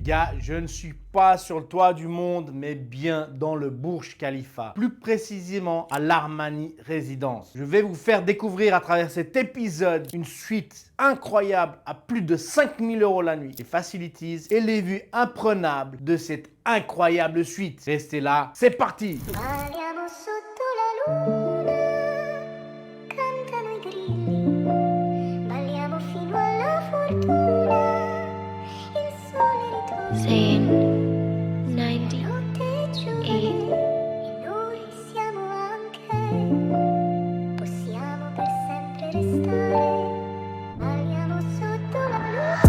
gars, je ne suis pas sur le toit du monde, mais bien dans le Burj Khalifa. Plus précisément à l'Armani Residence. Je vais vous faire découvrir à travers cet épisode une suite incroyable à plus de 5000 € la nuit. Les facilities et les vues imprenables de cette incroyable suite. Restez là, c'est parti! Balliamo sotto la luna, cantano i grilli, balliamo fino alla fortuna, il sole ritorna. Zayn, 90, notte e giorno, e noi siamo anche, possiamo per sempre restare, balliamo sotto la luna.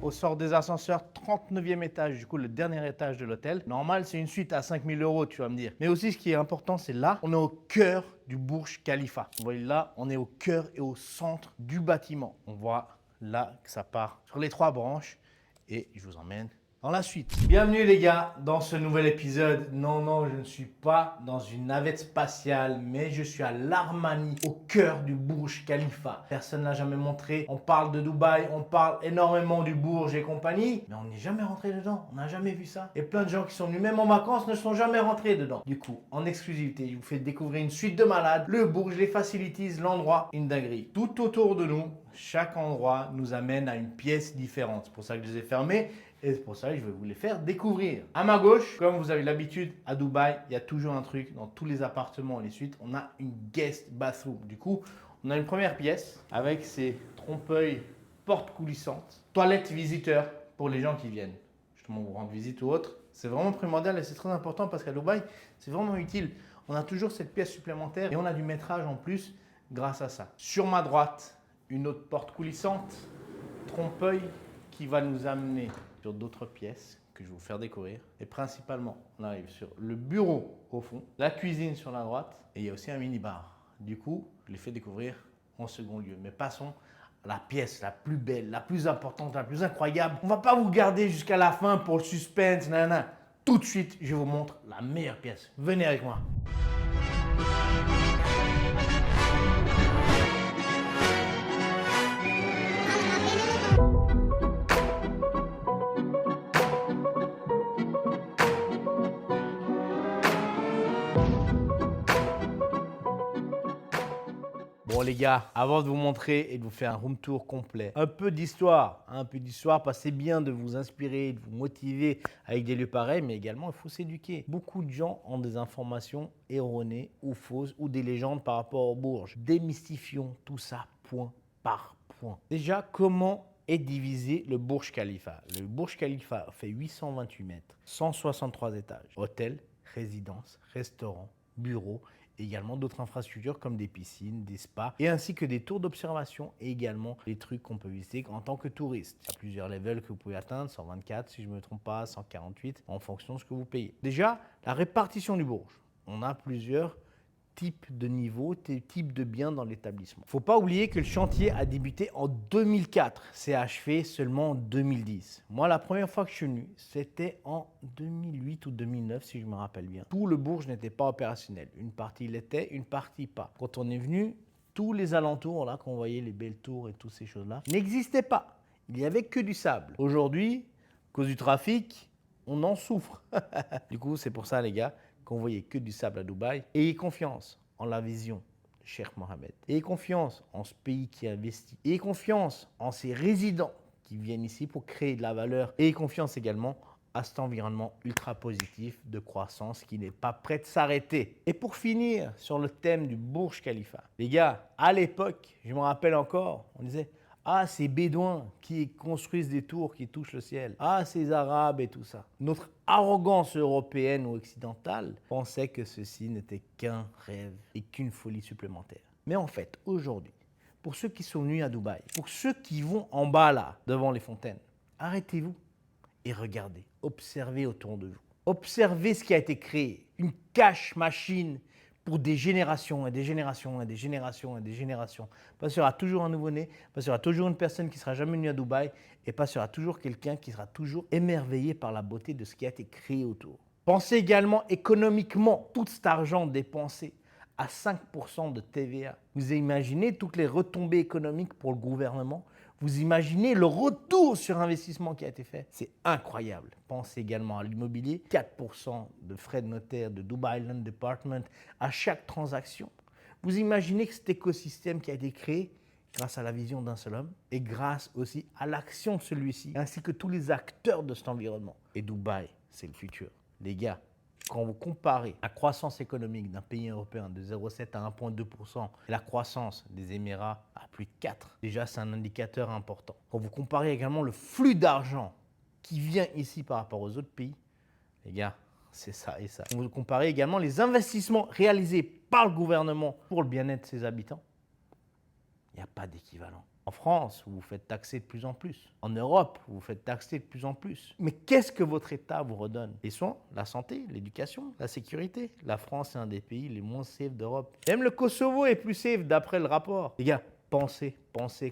Au sort des ascenseurs, 39e étage, du coup le dernier étage de l'hôtel. Normal, c'est une suite à 5000 €, tu vas me dire. Mais aussi, ce qui est important, c'est là, on est au cœur du Burj Khalifa. Vous voyez là, on est au cœur et au centre du bâtiment. On voit là que ça part sur les 3 branches et je vous emmène dans la suite. Bienvenue les gars dans ce nouvel épisode. Non, je ne suis pas dans une navette spatiale, mais je suis à l'Armani, au cœur du Burj Khalifa. Personne ne l'a jamais montré. On parle de Dubaï, on parle énormément du Burj et compagnie, mais on n'est jamais rentré dedans. On n'a jamais vu ça. Et plein de gens qui sont venus même en vacances ne sont jamais rentrés dedans. Du coup, en exclusivité, je vous fais découvrir une suite de malades, le Burj, les facilities, l'endroit, une dinguerie. Tout autour de nous, chaque endroit nous amène à une pièce différente. C'est pour ça que je les ai fermés. Et c'est pour ça que je vais vous les faire découvrir. À ma gauche, comme vous avez l'habitude, à Dubaï, il y a toujours un truc dans tous les appartements et les suites. On a une guest bathroom. Du coup, on a une première pièce avec ses trompe-l'œil portes coulissantes. Toilette visiteur pour les gens qui viennent justement vous rendre visite ou autre. C'est vraiment primordial et c'est très important parce qu'à Dubaï, c'est vraiment utile. On a toujours cette pièce supplémentaire et on a du métrage en plus grâce à ça. Sur ma droite, une autre porte coulissante, trompe-l'œil qui va nous amener sur d'autres pièces que je vais vous faire découvrir. Et principalement, on arrive sur le bureau au fond, la cuisine sur la droite et il y a aussi un mini-bar. Du coup, je les fais découvrir en second lieu. Mais passons à la pièce la plus belle, la plus importante, la plus incroyable. On ne va pas vous garder jusqu'à la fin pour le suspense, nanana. Tout de suite, je vous montre la meilleure pièce. Venez avec moi. Bon les gars, avant de vous montrer et de vous faire un room tour complet, un peu d'histoire parce que c'est bien de vous inspirer, de vous motiver avec des lieux pareils, mais également il faut s'éduquer. Beaucoup de gens ont des informations erronées ou fausses ou des légendes par rapport au Burj. Démystifions tout ça point par point. Déjà, comment est divisé le Burj Khalifa? Le Burj Khalifa fait 828 mètres, 163 étages, hôtel, résidence, restaurant, bureau, également d'autres infrastructures comme des piscines, des spas et ainsi que des tours d'observation et également des trucs qu'on peut visiter en tant que touriste. Il y a plusieurs levels que vous pouvez atteindre, 124 si je ne me trompe pas, 148 en fonction de ce que vous payez. Déjà, la répartition du Burj. On a plusieurs types de niveaux, types de biens dans l'établissement. Il ne faut pas oublier que le chantier a débuté en 2004, c'est achevé seulement en 2010. Moi, la première fois que je suis venu, c'était en 2008 ou 2009, si je me rappelle bien. Tout le Burj n'était pas opérationnel. Une partie l'était, une partie pas. Quand on est venu, tous les alentours, là, qu'on voyait les belles tours et toutes ces choses-là, n'existaient pas. Il n'y avait que du sable. Aujourd'hui, à cause du trafic, on en souffre. Du coup, c'est pour ça, les gars, qu'on voyait que du sable à Dubaï. Ayez confiance en la vision de Cheikh Mohammed. Ayez confiance en ce pays qui investit. Ayez confiance en ses résidents qui viennent ici pour créer de la valeur. Ayez confiance également à cet environnement ultra positif de croissance qui n'est pas prêt de s'arrêter. Et pour finir sur le thème du Burj Khalifa, les gars, à l'époque, je me rappelle encore, on disait ah, ces Bédouins qui construisent des tours qui touchent le ciel. Ah, ces Arabes et tout ça. Notre arrogance européenne ou occidentale pensait que ceci n'était qu'un rêve et qu'une folie supplémentaire. Mais en fait, aujourd'hui, pour ceux qui sont venus à Dubaï, pour ceux qui vont en bas là, devant les fontaines, arrêtez-vous et regardez, observez autour de vous. Observez ce qui a été créé. Une cash machine pour des générations et des générations et des générations et des générations. Parce qu'il y aura toujours un nouveau-né, parce qu'il y aura toujours une personne qui ne sera jamais venue à Dubaï et parce qu'il y aura toujours quelqu'un qui sera toujours émerveillé par la beauté de ce qui a été créé autour. Pensez également économiquement, tout cet argent dépensé à 5% de TVA. Vous imaginez toutes les retombées économiques pour le gouvernement? Vous imaginez le retour sur investissement qui a été fait? C'est incroyable. Pensez également à l'immobilier. 4% de frais de notaire de Dubai Land Department à chaque transaction. Vous imaginez que cet écosystème qui a été créé grâce à la vision d'un seul homme et grâce aussi à l'action de celui-ci, ainsi que tous les acteurs de cet environnement. Et Dubaï, c'est le futur. Les gars, quand vous comparez la croissance économique d'un pays européen de 0,7 à 1,2% et la croissance des Émirats à plus de 4, déjà c'est un indicateur important. Quand vous comparez également le flux d'argent qui vient ici par rapport aux autres pays, les gars, c'est ça et ça. Quand vous comparez également les investissements réalisés par le gouvernement pour le bien-être de ses habitants, il n'y a pas d'équivalent. En France, vous vous faites taxer de plus en plus. En Europe, vous vous faites taxer de plus en plus. Mais qu'est-ce que votre État vous redonne? Les soins, la santé, l'éducation, la sécurité. La France est un des pays les moins safe d'Europe. Même le Kosovo est plus safe d'après le rapport. Les gars, pensez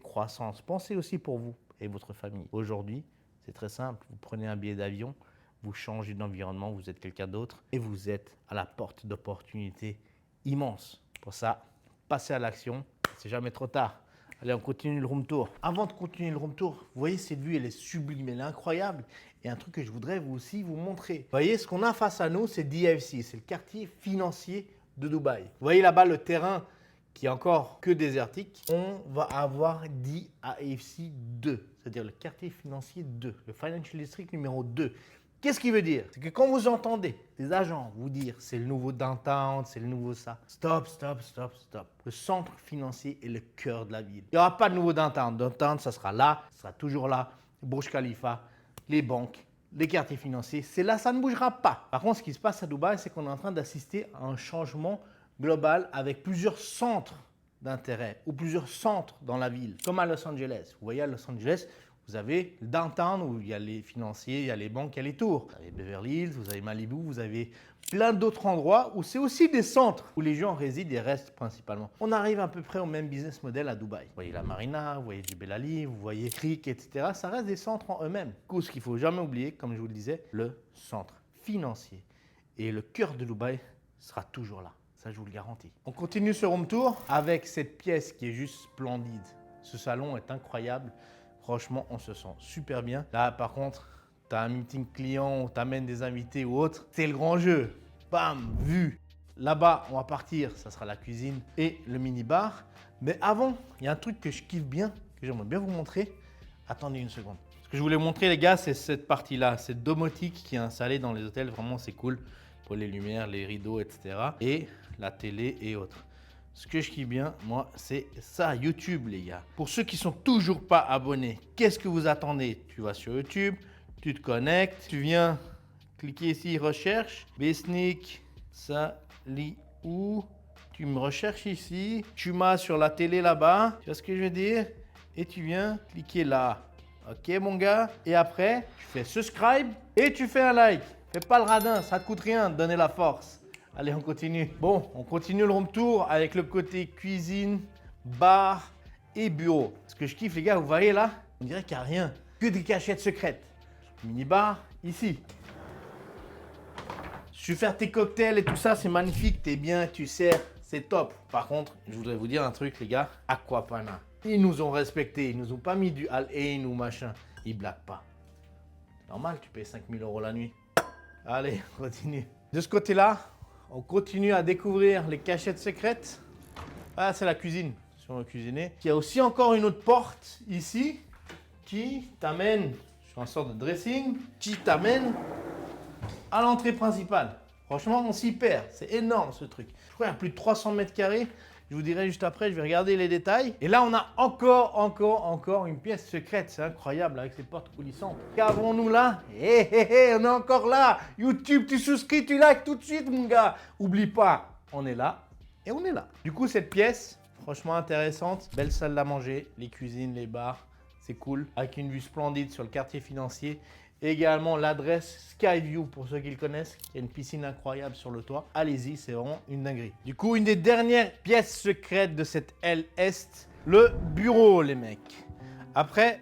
croissance. Pensez aussi pour vous et votre famille. Aujourd'hui, c'est très simple. Vous prenez un billet d'avion, vous changez d'environnement, vous êtes quelqu'un d'autre et vous êtes à la porte d'opportunités immenses. Pour ça, passez à l'action. C'est jamais trop tard. Allez, on continue le room tour. Avant de continuer le room tour, vous voyez cette vue, elle est sublime, elle est incroyable. Et un truc que je voudrais aussi vous montrer. Vous voyez, ce qu'on a face à nous, c'est DIFC, c'est le quartier financier de Dubaï. Vous voyez là-bas le terrain qui est encore que désertique. On va avoir DIFC 2, c'est-à-dire le quartier financier 2, le Financial District numéro 2. Qu'est-ce qui veut dire? C'est que quand vous entendez des agents vous dire c'est le nouveau downtown, c'est le nouveau ça, stop. Le centre financier est le cœur de la ville. Il n'y aura pas de nouveau downtown. Downtown, ça sera là, ça sera toujours là. Burj Khalifa, les banques, les quartiers financiers, c'est là, ça ne bougera pas. Par contre, ce qui se passe à Dubaï, c'est qu'on est en train d'assister à un changement global avec plusieurs centres d'intérêt ou plusieurs centres dans la ville, comme à Los Angeles. Vous voyez, à Los Angeles, vous avez le downtown où il y a les financiers, il y a les banques, il y a les tours. Vous avez Beverly Hills, vous avez Malibu, vous avez plein d'autres endroits où c'est aussi des centres où les gens résident et restent principalement. On arrive à peu près au même business model à Dubaï. Vous voyez la Marina, vous voyez Jebel Ali, vous voyez Creek, etc. Ça reste des centres en eux-mêmes. Du coup, ce qu'il ne faut jamais oublier, comme je vous le disais, le centre financier. Et le cœur de Dubaï sera toujours là. Ça, je vous le garantis. On continue ce room tour avec cette pièce qui est juste splendide. Ce salon est incroyable. Franchement, on se sent super bien. Là, par contre, tu as un meeting client, tu amènes des invités ou autre. C'est le grand jeu. Bam, vu. Là-bas, on va partir. Ça sera la cuisine et le mini-bar. Mais avant, il y a un truc que je kiffe bien, que j'aimerais bien vous montrer. Attendez une seconde. Ce que je voulais montrer, les gars, c'est cette partie-là. Cette domotique qui est installée dans les hôtels. Vraiment, c'est cool pour les lumières, les rideaux, etc. Et la télé et autres. Ce que je kiffe bien, moi, c'est ça, YouTube, les gars. Pour ceux qui sont toujours pas abonnés, qu'est-ce que vous attendez? Tu vas sur YouTube, tu te connectes, tu viens cliquer ici, recherche, Besnik, Saliou, tu me recherches ici, tu m'as sur la télé là-bas, tu vois ce que je veux dire? Et tu viens cliquer là. Ok, mon gars? Et après, tu fais subscribe et tu fais un like. Fais pas le radin, ça te coûte rien de donner la force. Allez, on continue. Bon, on continue le room tour avec le côté cuisine, bar et bureau. Ce que je kiffe, les gars, vous voyez là, on dirait qu'il n'y a rien. Que des cachettes secrètes. Mini-bar, ici. Si tu veux faire tes cocktails et tout ça, c'est magnifique. T'es bien, tu sers, c'est top. Par contre, je voudrais vous dire un truc, les gars. Aquapana. Ils nous ont respectés. Ils nous ont pas mis du Al-Ain ou machin. Ils blaguent pas. Normal, tu payes 5 000 € la nuit. Allez, on continue. De ce côté-là, on continue à découvrir les cachettes secrètes. Ah, c'est la cuisine, si on veut cuisiner. Il y a aussi encore une autre porte ici qui t'amène sur un sort de dressing, qui t'amène à l'entrée principale. Franchement, on s'y perd. C'est énorme ce truc. Je crois qu'il y a plus de 300 mètres carrés. Je vous dirai juste après, je vais regarder les détails. Et là, on a encore une pièce secrète. C'est incroyable avec ces portes coulissantes. Qu'avons-nous là? On est encore là. YouTube, tu souscris, tu likes tout de suite, mon gars. Oublie pas, on est là et on est là. Du coup, cette pièce, franchement intéressante. Belle salle à manger, les cuisines, les bars. C'est cool. Avec une vue splendide sur le quartier financier. Et également l'adresse Skyview pour ceux qui le connaissent. Il y a une piscine incroyable sur le toit. Allez-y, c'est vraiment une dinguerie. Du coup, une des dernières pièces secrètes de cette aile est, le bureau, les mecs. Après,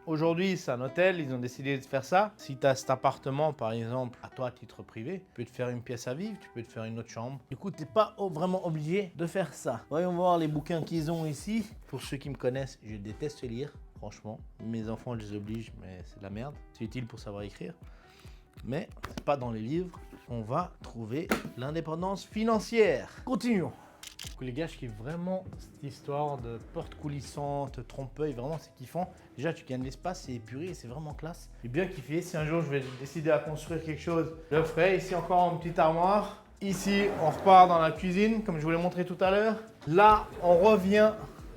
aujourd'hui, c'est un hôtel, ils ont décidé de faire ça. Si tu as cet appartement, par exemple, à toi à titre privé, tu peux te faire une pièce à vivre, tu peux te faire une autre chambre. Du coup, tu n'es pas vraiment obligé de faire ça. Voyons voir les bouquins qu'ils ont ici. Pour ceux qui me connaissent, je déteste lire, franchement. Mes enfants, je les oblige, mais c'est de la merde. C'est utile pour savoir écrire. Mais c'est pas dans les livres qu'on va trouver l'indépendance financière. Continuons. Les gars, je kiffe vraiment cette histoire de porte coulissante, trompe-l'œil, vraiment c'est kiffant. Déjà tu gagnes l'espace, c'est épuré, c'est vraiment classe. J'ai bien kiffé, si un jour je vais décider à construire quelque chose, je le ferai. Ici encore une petite armoire. Ici on repart dans la cuisine, comme je vous l'ai montré tout à l'heure. Là on revient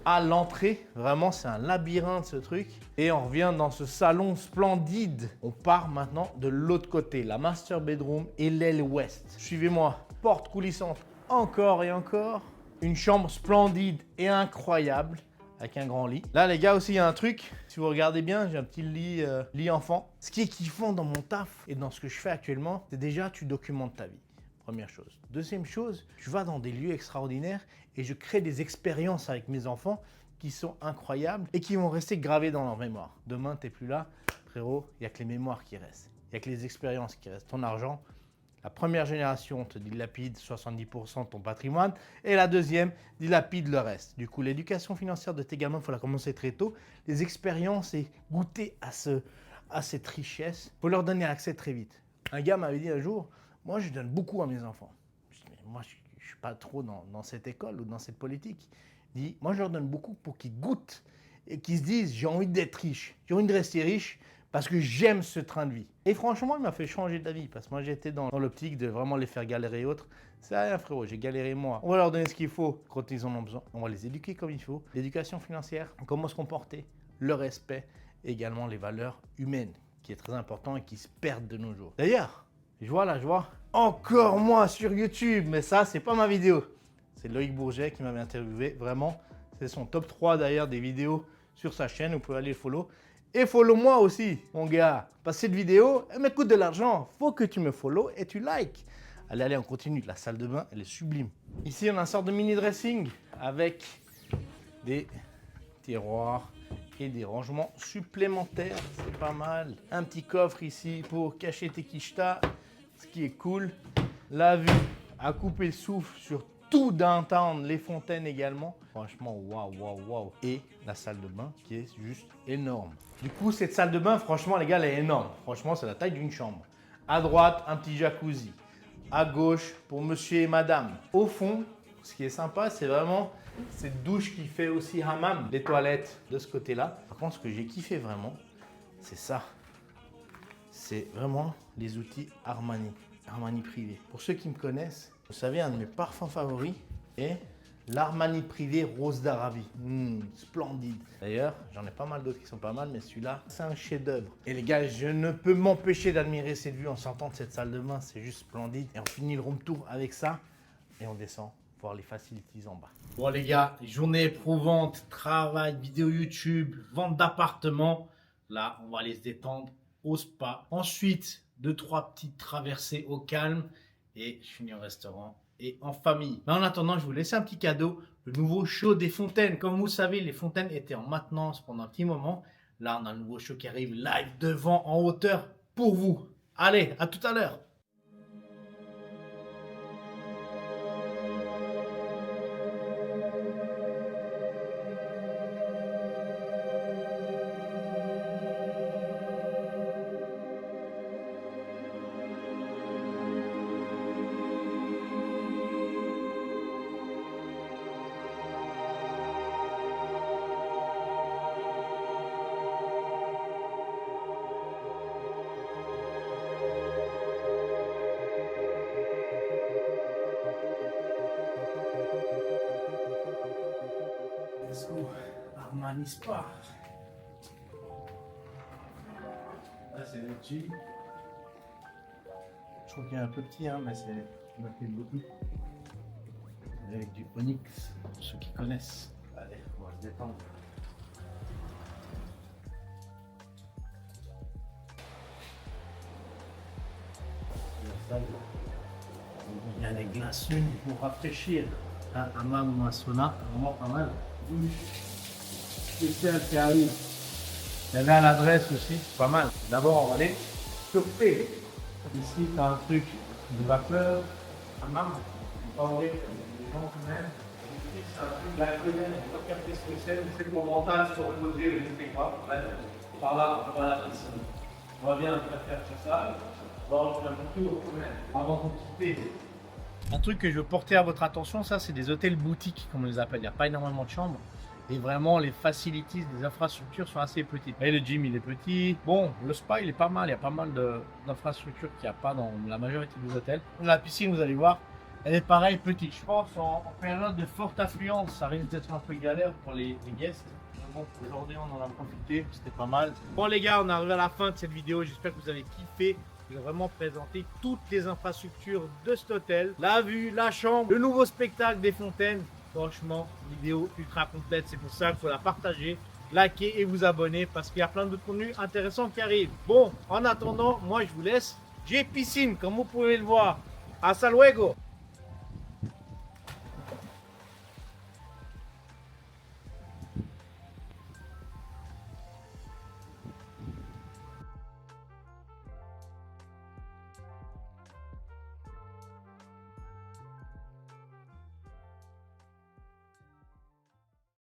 à l'entrée, vraiment c'est un labyrinthe ce truc. Et on revient dans ce salon splendide. On part maintenant de l'autre côté, la master bedroom et l'aile ouest. Suivez-moi, porte coulissante encore et encore. Une chambre splendide et incroyable avec un grand lit. Là les gars aussi il y a un truc, si vous regardez bien, j'ai un petit lit enfant. Ce qui est kiffant dans mon taf et dans ce que je fais actuellement, c'est déjà tu documentes ta vie. Première chose. Deuxième chose, je vais dans des lieux extraordinaires et je crée des expériences avec mes enfants qui sont incroyables et qui vont rester gravées dans leur mémoire. Demain t'es plus là, frérot, il n'y a que les mémoires qui restent. Il n'y a que les expériences qui restent. Ton argent, la première génération te dilapide 70% de ton patrimoine et la deuxième dilapide le reste. Du coup, l'éducation financière de tes gamins, il faut la commencer très tôt. Les expériences et goûter à cette richesse, il faut leur donner accès très vite. Un gars m'avait dit un jour, moi je donne beaucoup à mes enfants. Je dis, mais moi je ne suis pas trop dans cette école ou dans cette politique. Il dit, moi je leur donne beaucoup pour qu'ils goûtent et qu'ils se disent, j'ai envie d'être riche, j'ai envie de rester riche. Parce que j'aime ce train de vie. Et franchement, il m'a fait changer d'avis. Parce que moi, j'étais dans l'optique de vraiment les faire galérer et autres. C'est rien, frérot, j'ai galéré moi. On va leur donner ce qu'il faut quand ils en ont besoin. On va les éduquer comme il faut. L'éducation financière, comment se comporter, le respect, et également les valeurs humaines, qui est très important et qui se perdent de nos jours. D'ailleurs, je vois encore moi sur YouTube. Mais ça, c'est pas ma vidéo. C'est Loïc Bourget qui m'avait interviewé. Vraiment, c'est son top 3 d'ailleurs des vidéos sur sa chaîne. Vous pouvez aller le follow. Et follow moi aussi, mon gars. Parce que cette vidéo, elle me coûte de l'argent. Faut que tu me follow et tu likes. Allez, on continue. La salle de bain, elle est sublime. Ici, on a une sorte de mini dressing avec des tiroirs et des rangements supplémentaires. C'est pas mal. Un petit coffre ici pour cacher tes quichetas. Ce qui est cool. La vue à couper le souffle sur tout downtown, les fontaines également. Franchement, waouh. Et la salle de bain qui est juste énorme. Du coup, cette salle de bain, franchement, les gars, elle est énorme. Franchement, c'est la taille d'une chambre. À droite, un petit jacuzzi. À gauche, pour monsieur et madame. Au fond, ce qui est sympa, c'est vraiment cette douche qui fait aussi hammam. Les toilettes de ce côté-là. Par contre, ce que j'ai kiffé vraiment, c'est ça. C'est vraiment les outils Armani. Armani privé. Pour ceux qui me connaissent, vous savez, un de mes parfums favoris est l'Armani privé Rose d'Arabie. Splendide. D'ailleurs, j'en ai pas mal d'autres qui sont pas mal, mais celui-là, c'est un chef-d'œuvre. Et les gars, je ne peux m'empêcher d'admirer cette vue en sortant de cette salle de bain. C'est juste splendide. Et on finit le room tour avec ça. Et on descend voir les facilities en bas. Bon les gars, journée éprouvante, travail, vidéo YouTube, vente d'appartements. Là, on va aller se détendre au spa. Ensuite, 2-3 petites traversées au calme. Et je finis au restaurant et en famille. Mais en attendant, je vous laisse un petit cadeau. Le nouveau show des fontaines. Comme vous le savez, les fontaines étaient en maintenance pendant un petit moment. Là, on a un nouveau show qui arrive live devant, en hauteur, pour vous. Allez, à tout à l'heure. Let's go. Armani Spa. Là, c'est le petit. Je trouve qu'il est un peu petit, hein, mais c'est il m'a plu beaucoup. Avec du onyx, pour ceux qui connaissent. Allez, on va se détendre. Il y a des glaçons pour rafraîchir. Un hammam ou un sauna, vraiment pas mal. Spécial qui arrive. Il y avait à l'adresse aussi, pas mal. D'abord, on va aller chauffer. Ici, tu as un truc de vapeur. Hammam, pas vrai, les gens quand même. Ici, c'est un truc de la colère, on va capter ce que c'est le mental se reposer, je ne sais pas. Par là, on va la piscine. On va bien faire ça. On va refaire un tour quand même. Avant de quitter. Un truc que je veux porter à votre attention, ça c'est des hôtels boutiques, comme on les appelle. Il n'y a pas énormément de chambres. Et vraiment, les facilities, les infrastructures sont assez petites. Et le gym, il est petit. Bon, le spa, il est pas mal. Il y a pas mal d'infrastructures qu'il n'y a pas dans la majorité des hôtels. La piscine, vous allez voir, elle est pareil, petite. Je pense en période de forte affluence, ça risque d'être un peu galère pour les guests. Bon, aujourd'hui, on en a profité. C'était pas mal. Bon, les gars, on arrive à la fin de cette vidéo. J'espère que vous avez kiffé. Je vais vraiment présenter toutes les infrastructures de cet hôtel. La vue, la chambre, le nouveau spectacle des fontaines. Franchement, vidéo ultra complète. C'est pour ça qu'il faut la partager, liker et vous abonner parce qu'il y a plein d'autres contenus intéressants qui arrivent. Bon, en attendant, moi je vous laisse. J'ai piscine, comme vous pouvez le voir. Hasta luego!